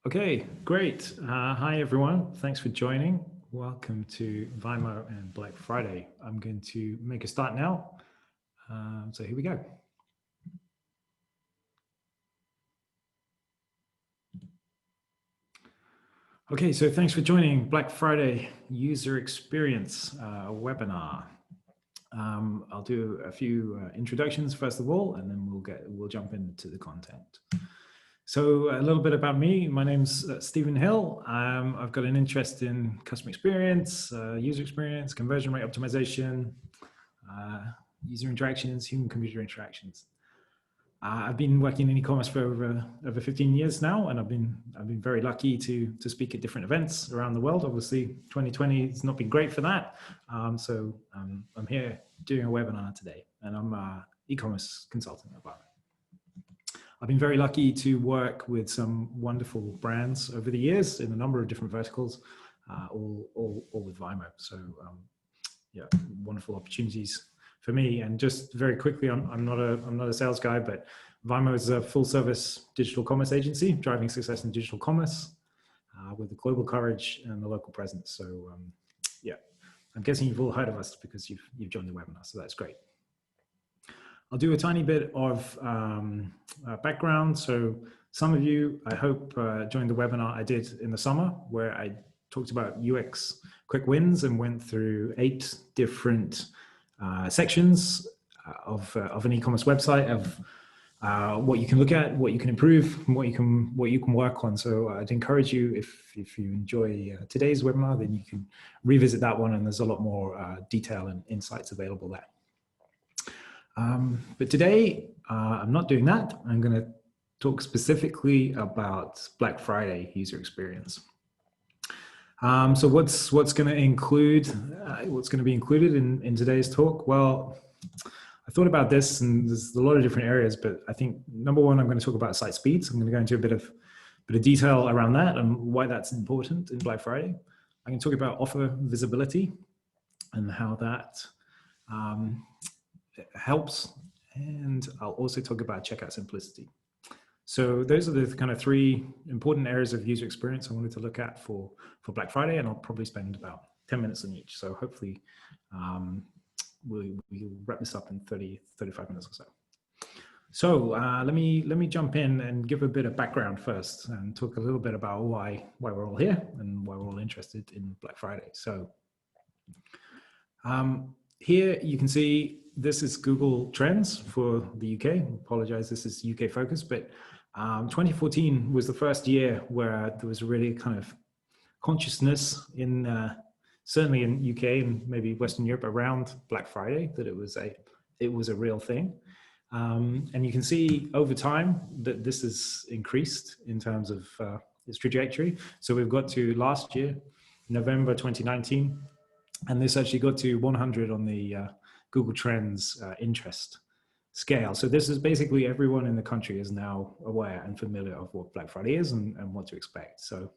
Okay, great. Hi, everyone. Thanks for joining. Welcome to Vimo and Black Friday. I'm going to make a start now. So here we go. Okay, so thanks for joining Black Friday User Experience webinar. I'll do a few introductions first of all, and then we'll jump into the content. So a little bit about me. My name's Stephen Hill. I've got an interest in customer experience, user experience, conversion rate optimization, user interactions, human-computer interactions. I've been working in e-commerce for over 15 years now, and I've been very lucky to speak at different events around the world. Obviously, 2020 has not been great for that, so I'm here doing a webinar today, and I'm an e-commerce consultant at Vimo. I've been very lucky to work with some wonderful brands over the years in a number of different verticals, all with Vimo. So yeah, wonderful opportunities for me. And just very quickly, I'm not a sales guy, but Vimo is a full service digital commerce agency driving success in digital commerce with the global coverage and the local presence. So yeah, I'm guessing you've all heard of us because you've joined the webinar, so that's great. I'll do a tiny bit of background. So some of you, I hope, joined the webinar I did in the summer where I talked about UX quick wins and went through 8 different sections of an e-commerce website of what you can look at, what you can improve, and what you can work on. So I'd encourage you, if you enjoy today's webinar, then you can revisit that one, and there's a lot more detail and insights available there. But today, I'm not doing that. I'm going to talk specifically about Black Friday user experience. So what's going to be included in today's talk? Well, I thought about this, and there's a lot of different areas, but I think number one, I'm going to talk about site speed. So I'm going to go into a bit of detail around that and why that's important in Black Friday. I'm going to talk about offer visibility and how that helps, and I'll also talk about checkout simplicity. So those are the kind of 3 important areas of user experience I wanted to look at for Black Friday, and I'll probably spend about 10 minutes on each. So hopefully we'll wrap this up in 35 minutes or so. So let me jump in and give a bit of background first and talk a little bit about why we're all here and why we're all interested in Black Friday. So here you can see this is Google Trends for the UK. I apologize, this is UK focused, but 2014 was the first year where there was really kind of consciousness in certainly in UK and maybe Western Europe around Black Friday, that it was a real thing. And you can see over time that this has increased in terms of its trajectory. So we've got to last year, November 2019, and this actually got to 100 on the Google Trends interest scale. So this is basically everyone in the country is now aware and familiar of what Black Friday is and what to expect. So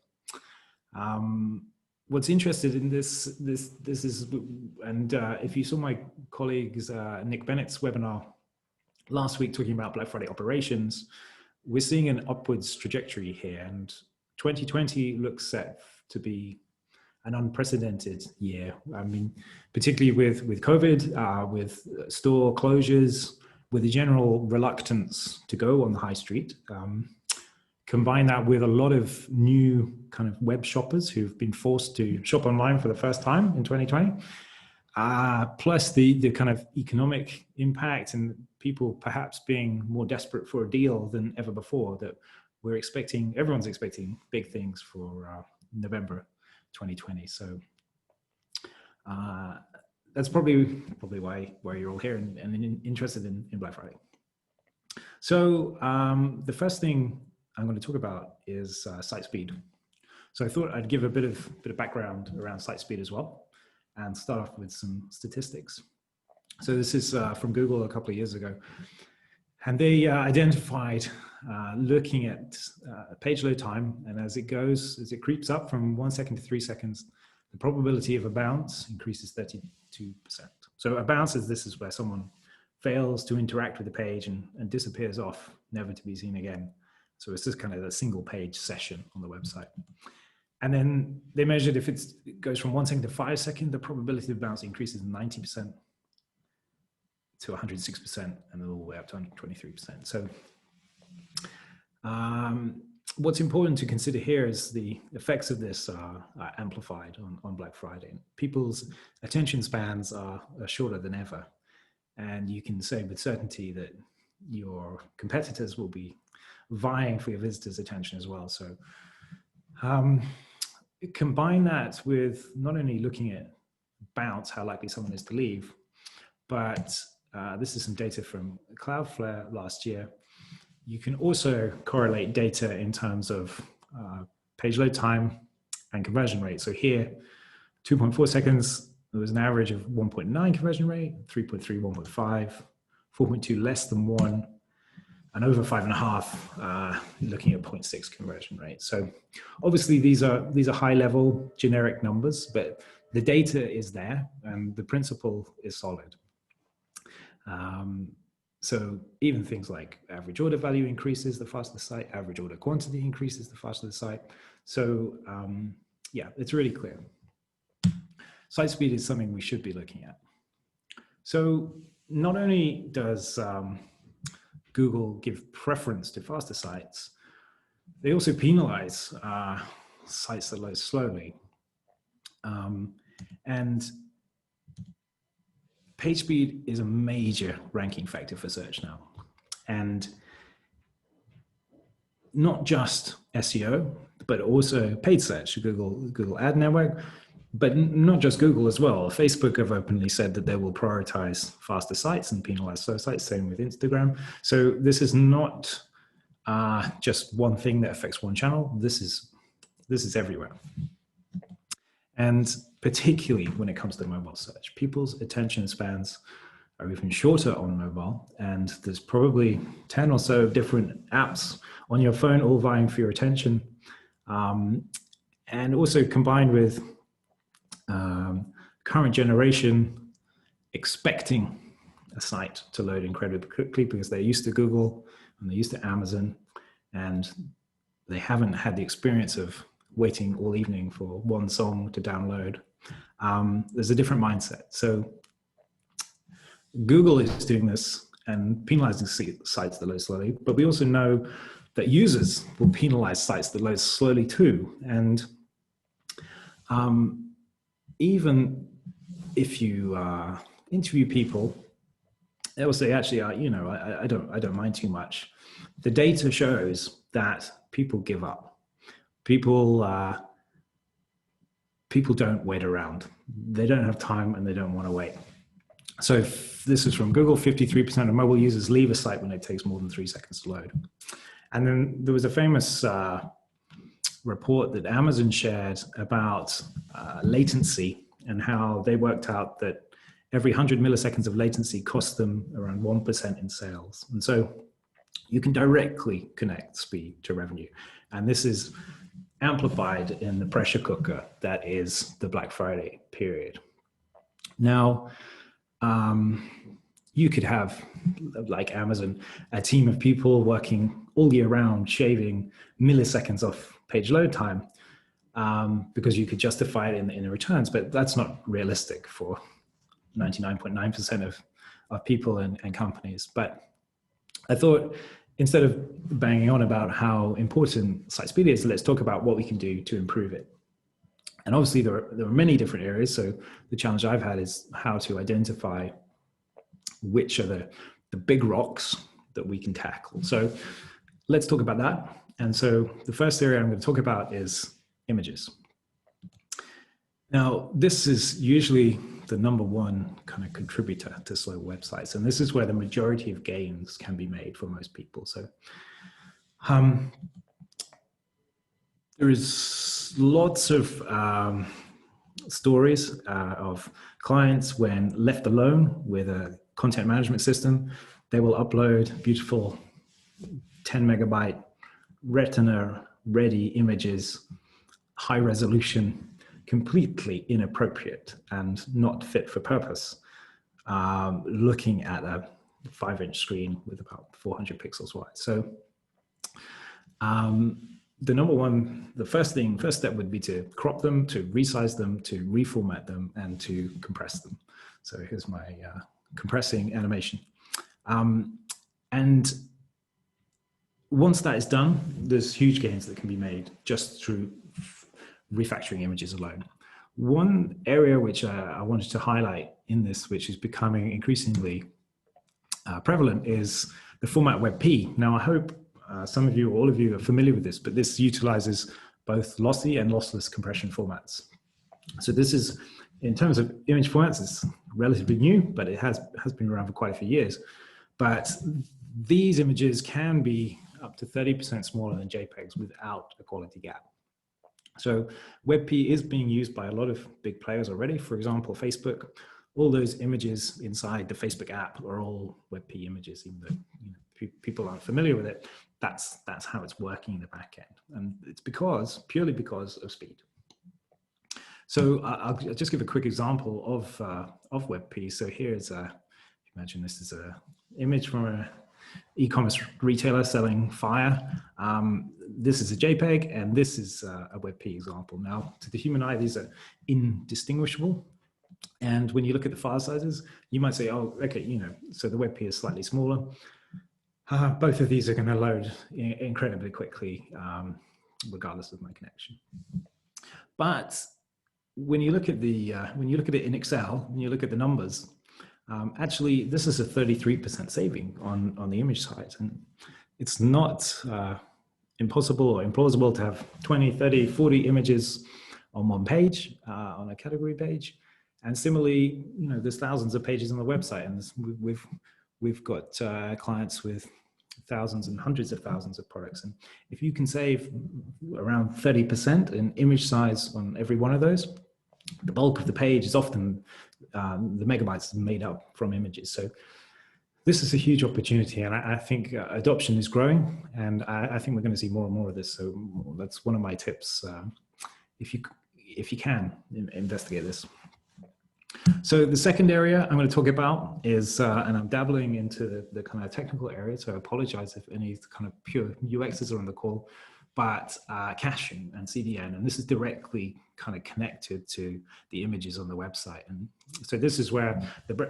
what's interested in this is, and if you saw my colleague's Nick Bennett's webinar last week talking about Black Friday operations, we're seeing an upwards trajectory here, and 2020 looks set to be an unprecedented year. I mean, particularly with COVID, with store closures, with the general reluctance to go on the high street. Combine that with a lot of new kind of web shoppers who've been forced to shop online for the first time in 2020. Plus the kind of economic impact and people perhaps being more desperate for a deal than ever before, that everyone's expecting big things for November 2020. So that's probably why you're all here and interested in Black Friday. So the first thing I'm going to talk about is site speed. So I thought I'd give a bit of background around site speed as well, and start off with some statistics. So this is from Google a couple of years ago, and they identified looking at page load time, and as it creeps up from 1 second to 3 seconds, the probability of a bounce increases 32%. So a bounce is where someone fails to interact with the page and disappears off, never to be seen again. So it's just kind of a single page session on the website. And then they measured if it goes from 1 second to 5 seconds, the probability of bounce increases 90% to 106%, and all the way up to 123%. So what's important to consider here is the effects of this are amplified on Black Friday. People's attention spans are shorter than ever. And you can say with certainty that your competitors will be vying for your visitors' attention as well. So combine that with not only looking at bounce, how likely someone is to leave, but this is some data from Cloudflare last year. You can also correlate data in terms of page load time and conversion rate. So here, 2.4 seconds, there was an average of 1.9 conversion rate, 3.3, 1.5, 4.2 less than 1, and over 5.5, looking at 0.6 conversion rate. So obviously these are high level generic numbers, but the data is there and the principle is solid. So even things like average order value increases the faster the site, average order quantity increases the faster the site. So yeah, it's really clear. Site speed is something we should be looking at. So not only does Google give preference to faster sites, they also penalize sites that load slowly. And page speed is a major ranking factor for search now. And not just SEO, but also paid search, Google Ad Network, but not just Google as well. Facebook have openly said that they will prioritize faster sites and penalize slow sites, same with Instagram. So this is not just one thing that affects one channel. This is everywhere. And particularly when it comes to mobile search, people's attention spans are even shorter on mobile. And there's probably 10 or so different apps on your phone, all vying for your attention. And also combined with current generation expecting a site to load incredibly quickly because they're used to Google and they're used to Amazon, and they haven't had the experience of waiting all evening for one song to download. There's a different mindset. So Google is doing this and penalizing sites that load slowly, but we also know that users will penalize sites that load slowly too. And even if you interview people, they will say, actually, I don't mind too much. The data shows that people give up. People don't wait around. They don't have time and they don't want to wait. So this is from Google, 53% of mobile users leave a site when it takes more than 3 seconds to load. And then there was a famous report that Amazon shared about latency and how they worked out that every 100 milliseconds of latency costs them around 1% in sales. And so you can directly connect speed to revenue. And this is amplified in the pressure cooker that is the Black Friday period. Now, you could have, like Amazon, a team of people working all year round, shaving milliseconds off page load time because you could justify it in the returns, but that's not realistic for 99.9% of people and companies. But I thought, instead of banging on about how important site speed is, let's talk about what we can do to improve it. And obviously there are many different areas. So the challenge I've had is how to identify which are the big rocks that we can tackle. So let's talk about that. And so the first area I'm going to talk about is images. Now, this is usually the number one kind of contributor to slow websites. And this is where the majority of gains can be made for most people. So there is lots of stories of clients when left alone with a content management system, they will upload beautiful 10 megabyte retina ready images, high resolution, completely inappropriate and not fit for purpose, looking at a 5-inch screen with about 400 pixels wide. So The number one, the first step would be to crop them, to resize them, to reformat them, and to compress them. So here's my compressing animation. And once that is done, there's huge gains that can be made just through refactoring images alone. One area which I wanted to highlight in this, which is becoming increasingly prevalent, is the format WebP. Now, I hope some of you, all of you, are familiar with this, but this utilizes both lossy and lossless compression formats. So this is, in terms of image formats, it's relatively new, but it has been around for quite a few years. But these images can be up to 30% smaller than JPEGs without a quality gap. So WebP is being used by a lot of big players already. For example, Facebook. All those images inside the Facebook app are all WebP images, even though people aren't familiar with it. That's how it's working in the back end, and it's purely because of speed. So I'll just give a quick example of WebP. So here's imagine this is an image from an e-commerce retailer selling fire. This is a JPEG, and this is a WebP example. Now, to the human eye, these are indistinguishable. And when you look at the file sizes, you might say, oh, okay, so the WebP is slightly smaller. Both of these are going to load incredibly quickly, regardless of my connection. But when you look at it in Excel, when you look at the numbers, actually, this is a 33% saving on the image size. And it's not impossible or implausible to have 20, 30, 40 images on one page, on a category page. And similarly, there's thousands of pages on the website, and we've got clients with thousands and hundreds of thousands of products. And if you can save around 30% in image size on every one of those, the bulk of the page is often the megabytes made up from images. So this is a huge opportunity, and I think adoption is growing, and I think we're going to see more and more of this. So that's one of my tips. If you can, investigate this. So the second area I'm going to talk about is, and I'm dabbling into the kind of technical area, so I apologize if any kind of pure UXs are on the call, but caching and CDN, and this is directly kind of connected to the images on the website. And so this is where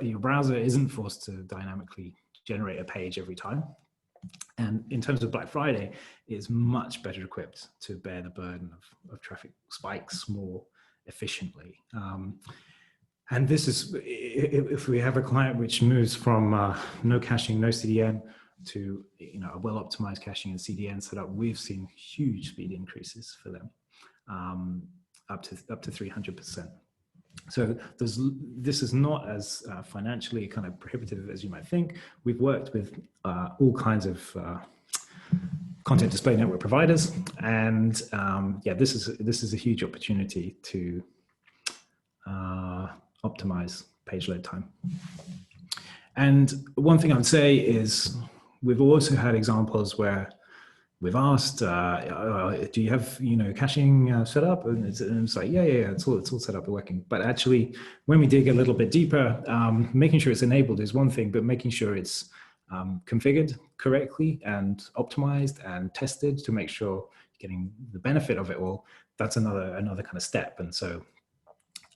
your browser isn't forced to dynamically generate a page every time. And in terms of Black Friday, it's much better equipped to bear the burden of traffic spikes more efficiently. And this is, if we have a client which moves from no caching, no CDN to a well-optimized caching and CDN setup, we've seen huge speed increases for them, up to 300%. So this is not as financially kind of prohibitive as you might think. We've worked with all kinds of content display network providers, and yeah, this is a huge opportunity to optimize page load time. And one thing I would say is we've also had examples where we've asked, do you have caching set up? And it's like, yeah, it's all set up and working. But actually, when we dig a little bit deeper, making sure it's enabled is one thing, but making sure it's configured correctly and optimized and tested to make sure you're getting the benefit of it all, that's another kind of step. And so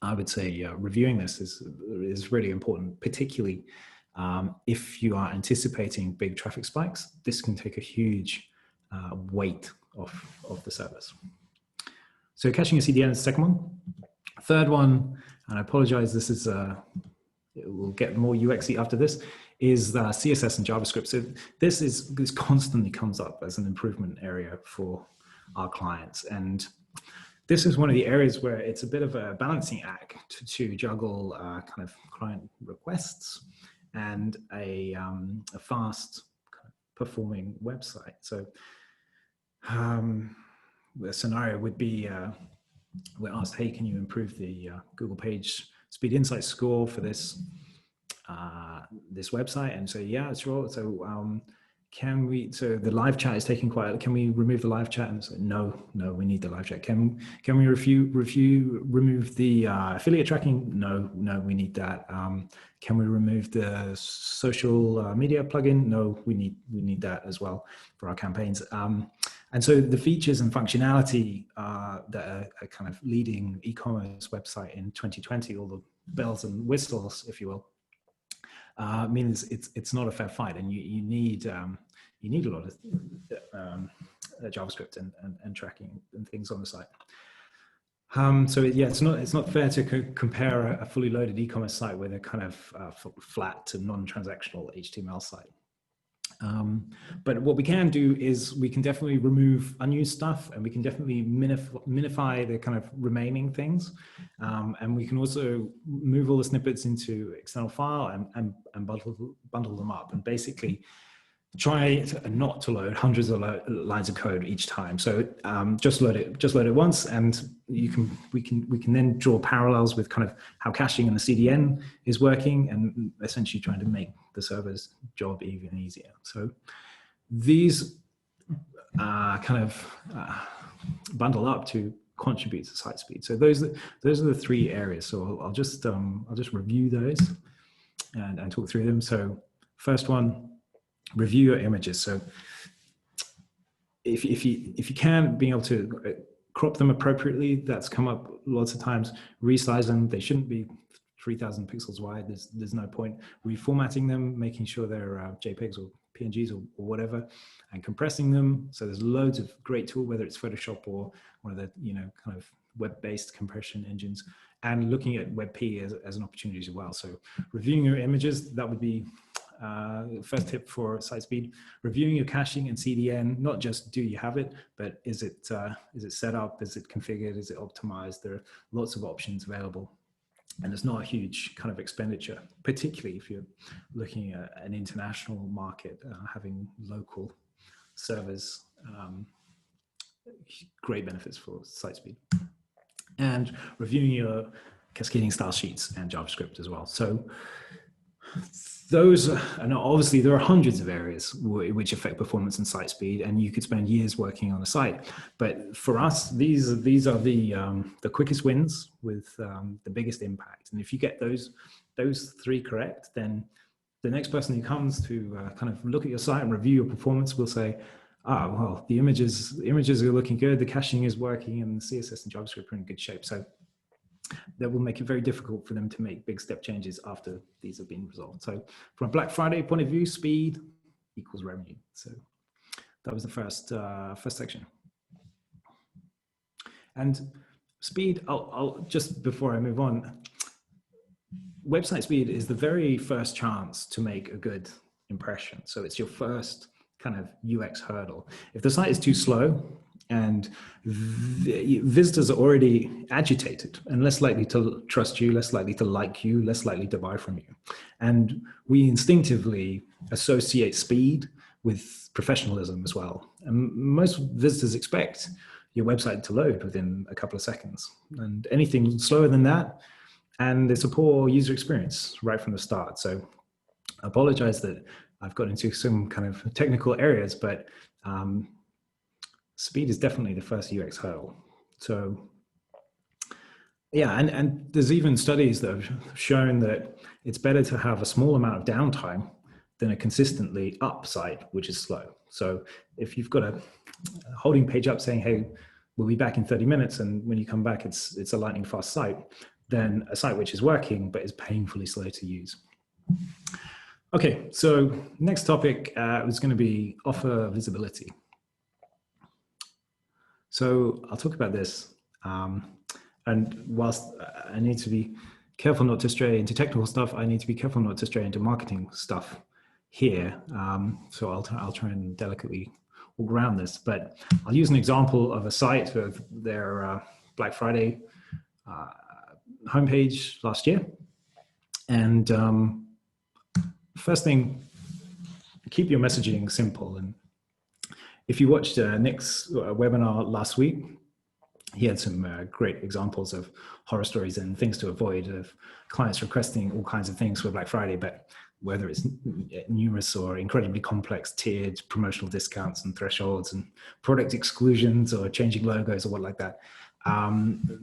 I would say reviewing this is really important, particularly if you are anticipating big traffic spikes. This can take a huge weight off the service. So caching and CDN is the second one. Third one, and I apologize, this is we'll get more UXy after this, is CSS and JavaScript. So this constantly comes up as an improvement area for our clients, and this is one of the areas where it's a bit of a balancing act to juggle kind of client requests and a fast performing website. So the scenario would be we're asked, hey, can you improve the Google Page Speed Insights score for this this website? And so, yeah, sure. So so the live chat is taking quite, can we remove the live chat? And so, no, we need the live chat. Can we remove the affiliate tracking? No, we need that. Can we remove the social media plugin? No, we need that as well for our campaigns. And so the features and functionality that are kind of leading e-commerce website in 2020, all the bells and whistles, if you will, means it's not a fair fight, and you need a lot of JavaScript and tracking and things on the site. So yeah, it's not fair to compare a fully loaded e-commerce site with a kind of flat to non-transactional HTML site. But what we can do is we can definitely remove unused stuff, and we can definitely minify the kind of remaining things. And we can also move all the snippets into external file and bundle them up, and basically try not to load hundreds of lines of code each time. So just load it once, and we can then draw parallels with kind of how caching in the CDN is working, and essentially trying to make the server's job even easier. So these kind of bundle up to contribute to site speed. So those are the three areas. So I'll just review those and talk through them. So first one, review your images. So if you can, being able to crop them appropriately, that's come up lots of times. Resize them. They shouldn't be 3,000 pixels wide. There's no point. Reformatting them, making sure they're JPEGs or PNGs or whatever, and compressing them. So there's loads of great tool, whether it's Photoshop or one of the kind of web-based compression engines, and looking at WebP as an opportunity as well. So reviewing your images, that would be first tip for site speed. Reviewing your caching and CDN, not just do you have it, but is it set up, is it configured, is it optimized? There are lots of options available, and it's not a huge kind of expenditure, particularly if you're looking at an international market. Having local servers, great benefits for site speed. And reviewing your cascading style sheets and JavaScript as well. So those, and obviously there are hundreds of areas which affect performance and site speed, and you could spend years working on a site. But for us, these are the quickest wins with the biggest impact. And if you get those three correct, then the next person who comes to kind of look at your site and review your performance will say, well, the images are looking good, the caching is working, and the CSS and JavaScript are in good shape. So that will make it very difficult for them to make big step changes after these have been resolved. So from a Black Friday point of view, speed equals revenue. So that was the first section. And speed, I'll just before I move on, website speed is the very first chance to make a good impression. So it's your first kind of UX hurdle. If the site is too slow and visitors are already agitated and less likely to trust you, less likely to like you, less likely to buy from you. And we instinctively associate speed with professionalism as well. And most visitors expect your website to load within a couple of seconds. And anything slower than that, and it's a poor user experience right from the start. So I apologize that I've got into some kind of technical areas, but speed is definitely the first UX hurdle. So yeah, and there's even studies that have shown that it's better to have a small amount of downtime than a consistently up site, which is slow. So if you've got a holding page up saying, hey, we'll be back in 30 minutes, and when you come back, it's a lightning fast site, then a site which is working but is painfully slow to use. Okay, so next topic was going to be offer visibility. So I'll talk about this. And whilst I need to be careful not to stray into technical stuff, I need to be careful not to stray into marketing stuff here. So I'll try and delicately walk around this, but I'll use an example of a site of their Black Friday homepage last year. And first thing, keep your messaging simple. And if you watched Nick's webinar last week, he had some great examples of horror stories and things to avoid of clients requesting all kinds of things for Black Friday, but whether it's numerous or incredibly complex tiered promotional discounts and thresholds and product exclusions or changing logos or what like that.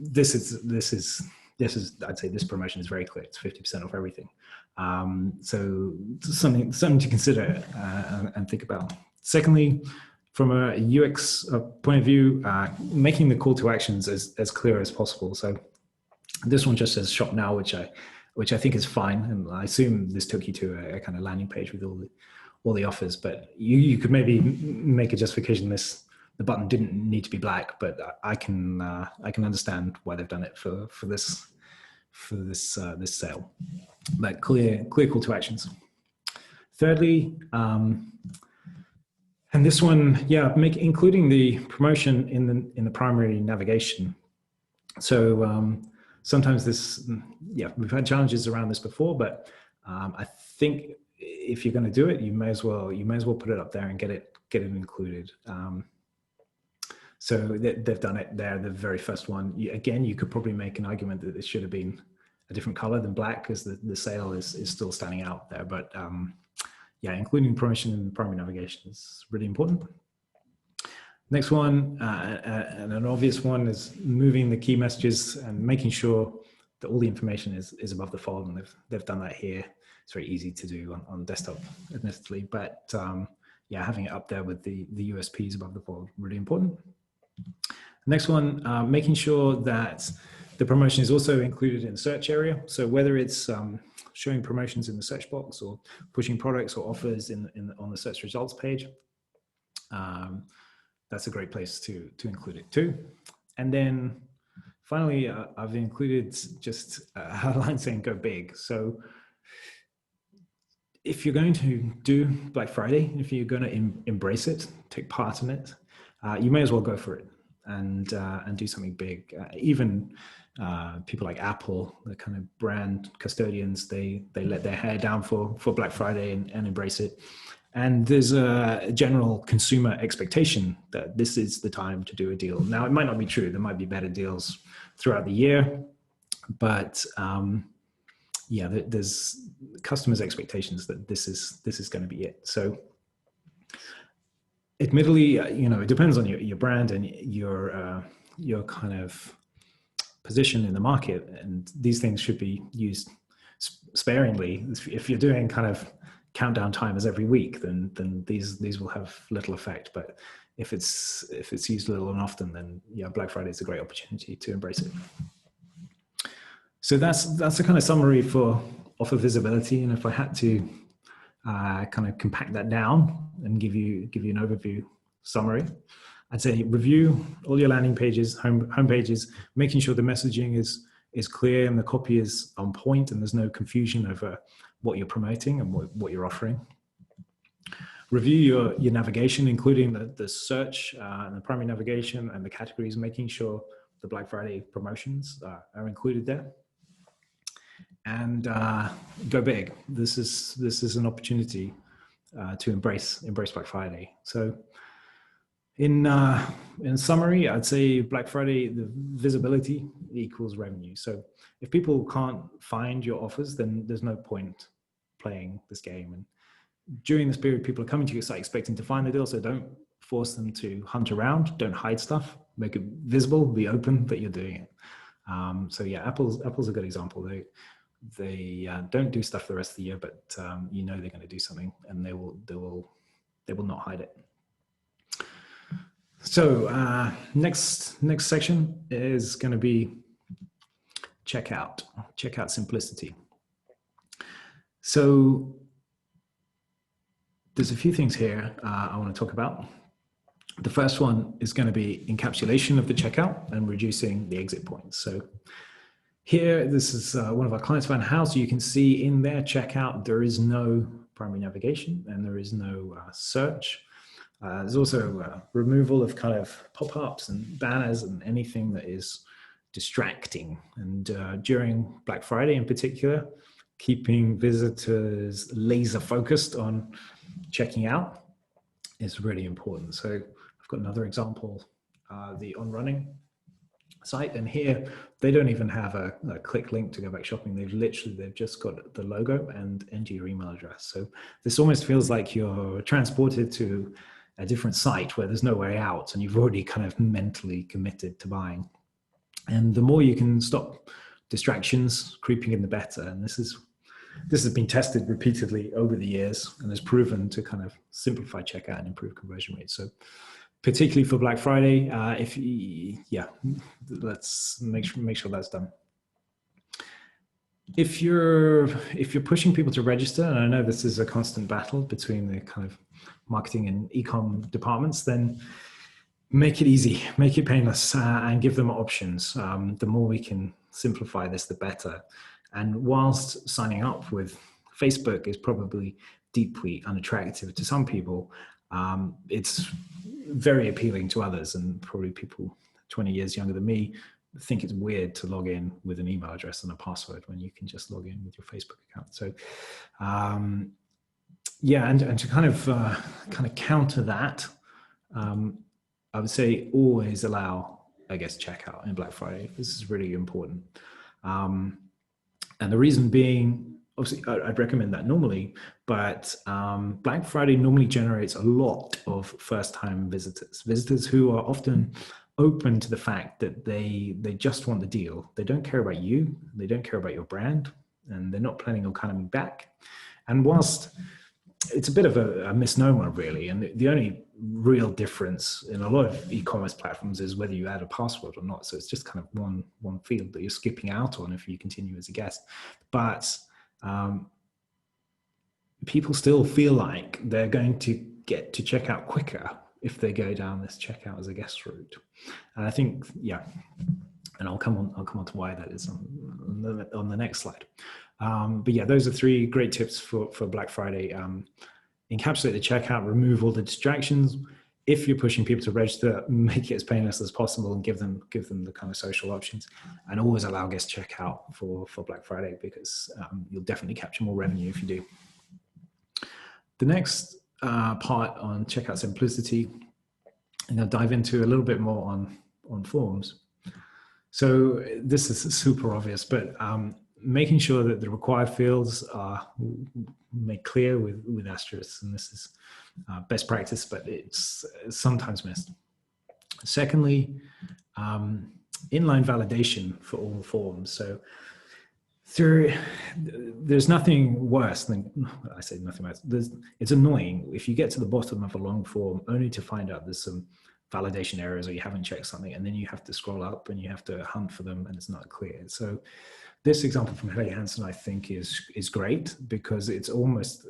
This is I'd say this promotion is very clear. It's 50% off everything. So something to consider and think about. Secondly, from a UX point of view, making the call to actions as clear as possible. So this one just says shop now, which I think is fine. And I assume this took you to a kind of landing page with all the offers, but you could maybe make a justification the button didn't need to be black, but I can understand why they've done it for this sale. But clear call to actions. Thirdly, and this one, yeah, including the promotion in the primary navigation. So sometimes this, yeah, we've had challenges around this before, but I think if you're going to do it, you may as well put it up there and get it included. So they've done it there, the very first one. Again, you could probably make an argument that it should have been a different color than black because the sale is still standing out there. But yeah, including promotion in primary navigation is really important. Next one, and an obvious one, is moving the key messages and making sure that all the information is above the fold, and they've done that here. It's very easy to do on desktop, admittedly, but yeah, having it up there with the USPs above the fold, really important. Next one, making sure that the promotion is also included in the search area. So whether it's showing promotions in the search box or pushing products or offers on the search results page, that's a great place to include it too. And then finally, I've included just a line saying go big. So if you're going to do Black Friday, if you're going to embrace it, take part in it, you may as well go for it and do something big. Even people like Apple, the kind of brand custodians, they let their hair down for Black Friday and embrace it. And there's a general consumer expectation that this is the time to do a deal. Now, it might not be true. There might be better deals throughout the year, but yeah, there's customers' expectations that this is going to be it. So admittedly, it depends on your brand and your kind of position in the market, and these things should be used sparingly. If you're doing kind of countdown timers every week, then these will have little effect. But if it's used little and often, then yeah, Black Friday is a great opportunity to embrace it. So that's a kind of summary for offer visibility. And if I had to kind of compact that down and give you an overview summary, I'd say review all your landing pages, home pages, making sure the messaging is clear and the copy is on point and there's no confusion over what you're promoting and what you're offering. Review your navigation, including the search and the primary navigation and the categories, making sure the Black Friday promotions are included there. And go big. This is an opportunity to embrace Black Friday. So in summary, I'd say Black Friday, the visibility equals revenue. So if people can't find your offers, then there's no point playing this game. And during this period, people are coming to your site expecting to find the deal. So don't force them to hunt around. Don't hide stuff. Make it visible. Be open that you're doing it. So yeah, Apple's a good example. They don't do stuff the rest of the year, but they're going to do something, and they will not hide it. So next section is going to be checkout simplicity. So there's a few things here I want to talk about. The first one is going to be encapsulation of the checkout and reducing the exit points. So here, this is one of our clients found a house. You can see in their checkout, there is no primary navigation and there is no search. There's also removal of kind of pop-ups and banners and anything that is distracting. And during Black Friday in particular, keeping visitors laser focused on checking out is really important. So I've got another example, the On Running site, and here they don't even have a click link to go back shopping. They've just got the logo and enter your email address. So this almost feels like you're transported to a different site where there's no way out and you've already kind of mentally committed to buying. And the more you can stop distractions creeping in, the better. And this is this has been tested repeatedly over the years and has proven to kind of simplify checkout and improve conversion rates. So particularly for Black Friday, let's make sure that's done. If you're pushing people to register, and I know this is a constant battle between the kind of marketing and e-com departments, then make it easy, make it painless, and give them options. The more we can simplify this, the better. And whilst signing up with Facebook is probably deeply unattractive to some people, it's very appealing to others, and probably people 20 years younger than me think it's weird to log in with an email address and a password when you can just log in with your Facebook account. So yeah, and to kind of counter that, I would say always allow, I guess, checkout in Black Friday. This is really important. And the reason being, obviously, I'd recommend that normally, but Black Friday normally generates a lot of first-time visitors who are often open to the fact that they just want the deal. They don't care about you, they don't care about your brand, and they're not planning on coming back. And whilst it's a bit of a misnomer, really, and the only real difference in a lot of e-commerce platforms is whether you add a password or not. So it's just kind of one field that you're skipping out on if you continue as a guest. But people still feel like they're going to get to checkout quicker if they go down this checkout as a guest route. And I think, yeah, and I'll come on to why that is on the next slide. But yeah, those are 3 great tips for Black Friday. Encapsulate the checkout, remove all the distractions. If you're pushing people to register, make it as painless as possible and give them the kind of social options, and always allow guest checkout for Black Friday, because you'll definitely capture more revenue if you do. The next part on checkout simplicity, and I'll dive into a little bit more on forms. So this is super obvious, but making sure that the required fields are made clear with asterisks, and this is best practice, but it's sometimes missed. Secondly, inline validation for all forms. So there's nothing worse than, I say nothing worse, it's annoying if you get to the bottom of a long form only to find out there's some validation errors or you haven't checked something, and then you have to scroll up and you have to hunt for them and it's not clear. So this example from Helly Hansen, I think, is great, because it's almost,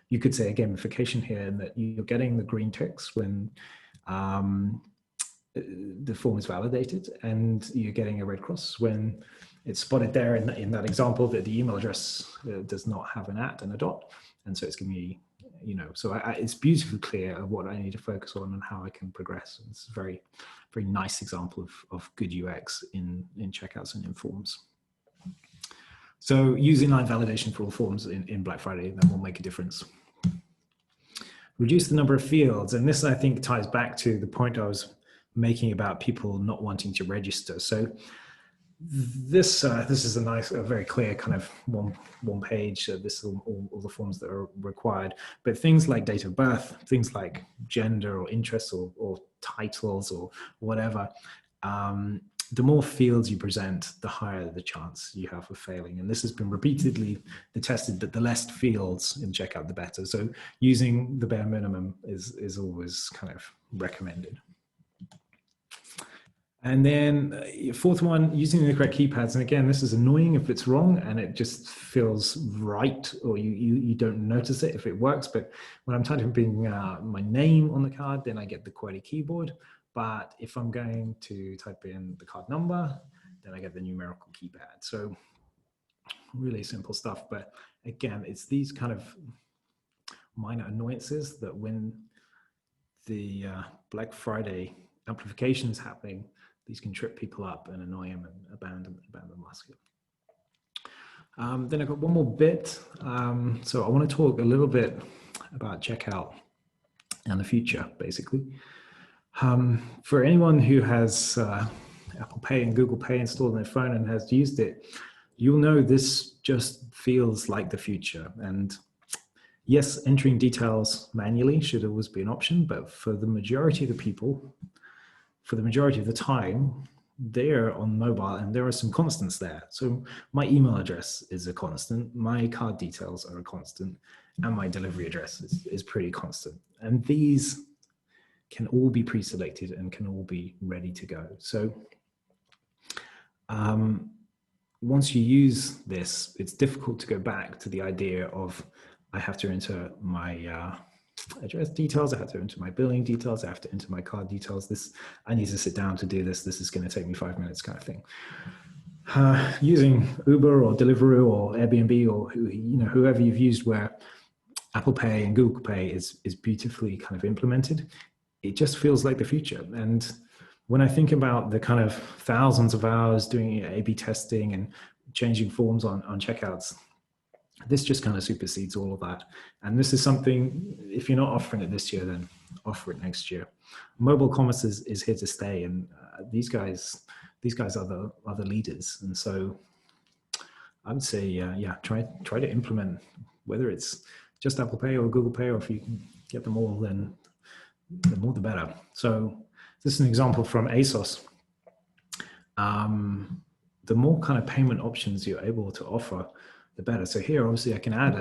you could say a gamification here, in that you're getting the green ticks when the form is validated, and you're getting a red cross when it's spotted there in that example that the email address does not have an @ and a dot. And so it's giving me, so it's beautifully clear of what I need to focus on and how I can progress. It's a very, very nice example of good UX in checkouts and in forms. So use inline validation for all forms in Black Friday, that will make a difference. Reduce the number of fields. And this, I think, ties back to the point I was making about people not wanting to register. So this is a very clear kind of one page. This is all the forms that are required. But things like date of birth, things like gender or interests or titles or whatever, the more fields you present, the higher the chance you have of failing. And this has been repeatedly tested, that the less fields in checkout, the better. So using the bare minimum is always kind of recommended. And then fourth one, using the correct keypads. And again, this is annoying if it's wrong and it just feels right, or you don't notice it if it works. But when I'm typing my name on the card, then I get the QWERTY keyboard. But if I'm going to type in the card number, then I get the numerical keypad. So really simple stuff. But again, it's these kind of minor annoyances that when the Black Friday amplification is happening, these can trip people up and annoy them and abandon basket. Then I've got one more bit. So I want to talk a little bit about checkout and the future, basically. For anyone who has Apple Pay and Google Pay installed on their phone and has used it, you'll know this just feels like the future. And yes, entering details manually should always be an option, but for the majority of the people, for the majority of the time, there on mobile, and there are some constants there. So my email address is a constant, my card details are a constant, and my delivery address is pretty constant. And these can all be pre-selected and can all be ready to go. So once you use this, it's difficult to go back to the idea of I have to enter my address details, I have to enter my billing details, I have to enter my card details. I need to sit down to do this. This is going to take me 5 minutes, kind of thing. Using Uber or Deliveroo or Airbnb or whoever you've used, where Apple Pay and Google Pay is beautifully kind of implemented, it just feels like the future. And when I think about the kind of thousands of hours doing A/B testing and changing forms on checkouts, this just kind of supersedes all of that. And this is something, if you're not offering it this year, then offer it next year. Mobile commerce is here to stay, and these guys are the leaders. And so I would say, try to implement, whether it's just Apple Pay or Google Pay, or if you can get them all, then the more the better. So this is an example from ASOS. The more kind of payment options you're able to offer, the better. So here, obviously, I can add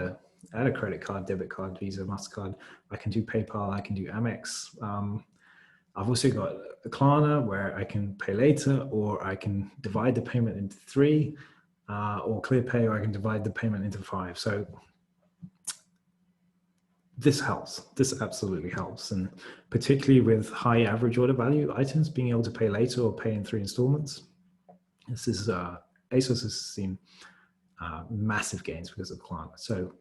a credit card, debit card, Visa, MasterCard. I can do PayPal. I can do Amex. I've also got a Klarna where I can pay later, or I can divide the payment into 3, or ClearPay, or I can divide the payment into 5. So this helps. This absolutely helps. And particularly with high average order value items, being able to pay later or pay in 3 installments. This is, ASOS has seen massive gains because of Klarna. So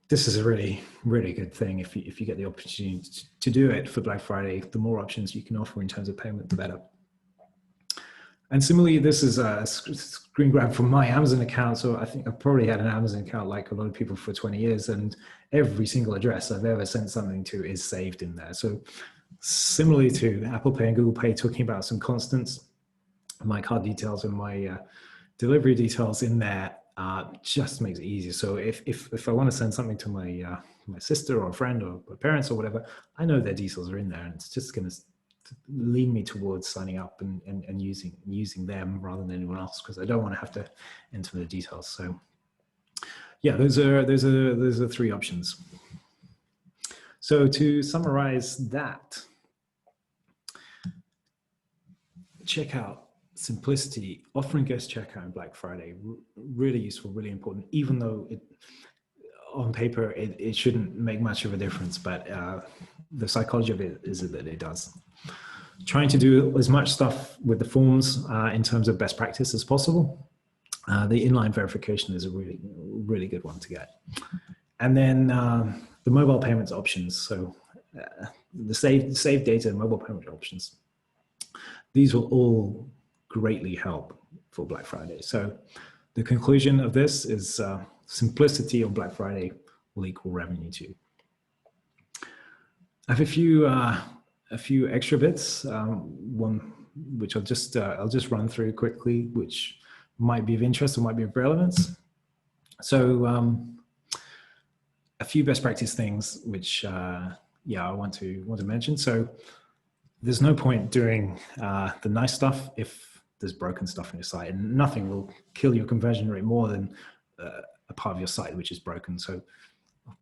this is a really, really good thing. If you get the opportunity to do it for Black Friday, the more options you can offer in terms of payment, the better. And similarly, this is a screen grab from my Amazon account. So I think I've probably had an Amazon account like a lot of people for 20 years, and every single address I've ever sent something to is saved in there. So similarly to Apple Pay and Google Pay, talking about some constants, my card details and my delivery details in there just makes it easier. So if I want to send something to my my sister or a friend or my parents or whatever, I know their details are in there, and it's just going to lead me towards signing up and using them rather than anyone else, because I don't want to have to enter the details. So yeah, those are 3 options. So to summarize that, checkout simplicity, offering guest checkout on Black Friday, really useful, really important, even though on paper it shouldn't make much of a difference, but the psychology of it is that it does. Trying to do as much stuff with the forms in terms of best practice as possible. The inline verification is a really, really good one to get. And then the mobile payments options. So the save data and mobile payment options. These will all greatly help for Black Friday. So the conclusion of this is simplicity on Black Friday will equal revenue too. I have a few extra bits. One which I'll just run through quickly, which might be of interest or might be of relevance. So a few best practice things which I want to mention. So there's no point doing the nice stuff if there's broken stuff on your site, and nothing will kill your conversion rate more than a part of your site which is broken. So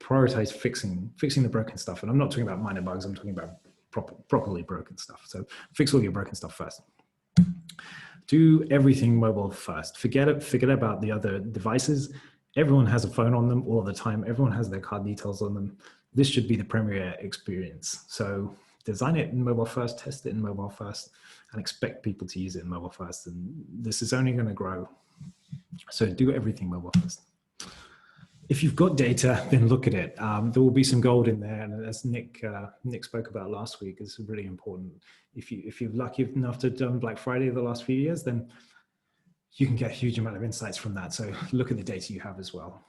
prioritize fixing the broken stuff. And I'm not talking about minor bugs, I'm talking about properly broken stuff. So fix all your broken stuff first. Do everything mobile first. Forget about the other devices. Everyone has a phone on them all the time. Everyone has their card details on them. This should be the premier experience. So design it in mobile first, test it in mobile first, and expect people to use it in mobile first. And this is only going to grow. So do everything mobile first. If you've got data, then look at it. There will be some gold in there, and as Nick spoke about last week, is really important. If you're lucky enough to have done Black Friday the last few years, then you can get a huge amount of insights from that. So look at the data you have as well.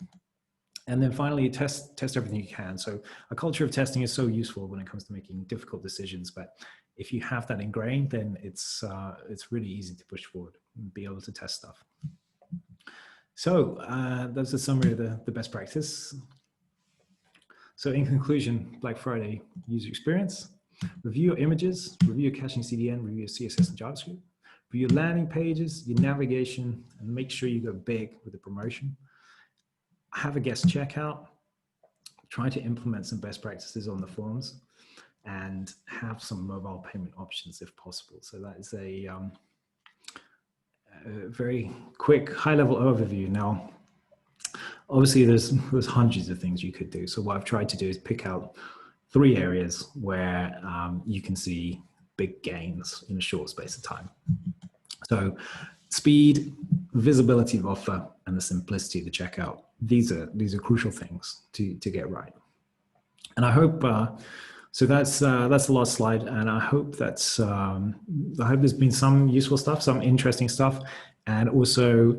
And then finally, test everything you can. So a culture of testing is so useful when it comes to making difficult decisions. But if you have that ingrained, then it's really easy to push forward and be able to test stuff. So that's a summary of the best practice. So in conclusion, Black Friday user experience: review your images, review your caching CDN, review your CSS and JavaScript, for your landing pages, your navigation, and make sure you go big with the promotion. Have a guest checkout. Try to implement some best practices on the forms, and have some mobile payment options if possible. So that is a very quick high-level overview. Now, obviously there's hundreds of things you could do. So what I've tried to do is pick out 3 areas where you can see big gains in a short space of time. So speed, visibility of offer, and the simplicity of the checkout. These are crucial things to get right. And I hope so. That's the last slide, and I hope that's I hope there's been some useful stuff, some interesting stuff, and also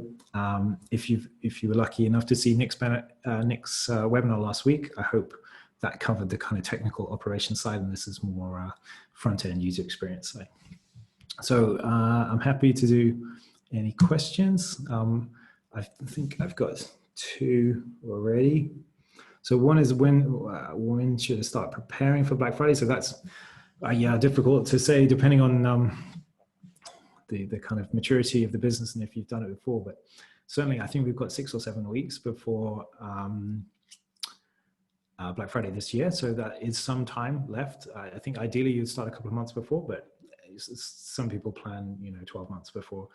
if you were lucky enough to see Nick's webinar last week, I hope that covered the kind of technical operation side, and this is more front-end user experience side. So I'm happy to do any questions. I think I've got 2 already. So one is when should I start preparing for Black Friday? So that's yeah, difficult to say depending on the kind of maturity of the business and if you've done it before. But certainly, I think we've got 6 or 7 weeks before Black Friday this year. So that is some time left. I think ideally you'd start a couple of months before, but some people plan 12 months before.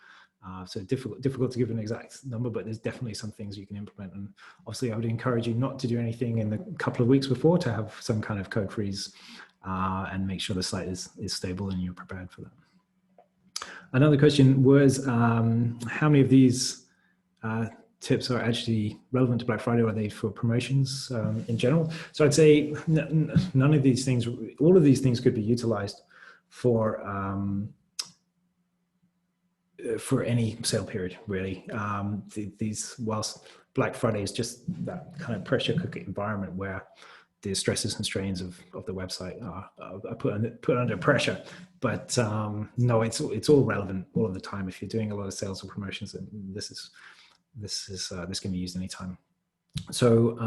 So difficult to give an exact number, but there's definitely some things you can implement. And obviously I would encourage you not to do anything in the couple of weeks before, to have some kind of code freeze and make sure the site is stable and you're prepared for that. Another question was, how many of these tips are actually relevant to Black Friday, or are they for promotions in general? So I'd say none of these things, all of these things could be utilized for any sale period, really. Whilst Black Friday is just that kind of pressure cooker environment where the stresses and strains of the website are put under pressure. But no, it's all relevant all of the time. If you're doing a lot of sales or promotions, this can be used anytime. So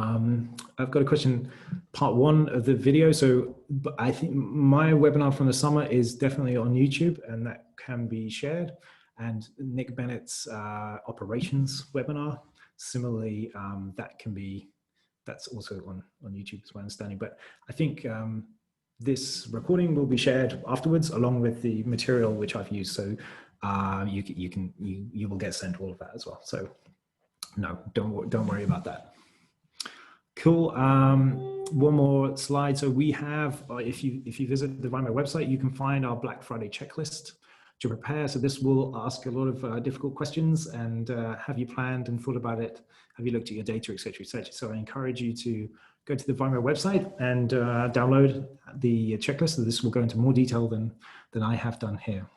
I've got a question, part 1 of the video. So I think my webinar from the summer is definitely on YouTube, and that can be shared. And Nick Bennett's operations webinar, similarly, that's also on YouTube, is my understanding. But I think this recording will be shared afterwards, along with the material which I've used. So you will get sent all of that as well. So no, don't worry about that. Cool. One more slide. So we have, if you visit the Vimeo website, you can find our Black Friday checklist to prepare. So this will ask a lot of difficult questions, and have you planned and thought about it? Have you looked at your data, et cetera, et cetera? So I encourage you to go to the Vimeo website and download the checklist. So this will go into more detail than I have done here.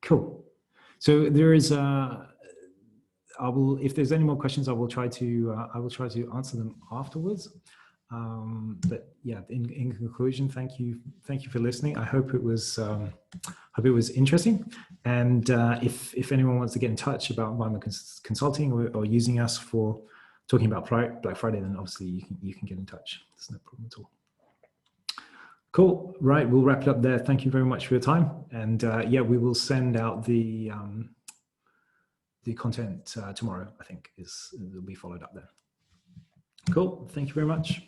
Cool. So there is if there's any more questions, I will try to answer them afterwards. But yeah, in conclusion, thank you for listening. I hope it was interesting. And if anyone wants to get in touch about Vimeo consulting or using us for talking about Black Friday, then obviously you can get in touch. There's no problem at all. Cool. Right, we'll wrap it up there. Thank you very much for your time. And yeah, we will send out the content tomorrow. I think it'll be followed up there. Cool. Thank you very much.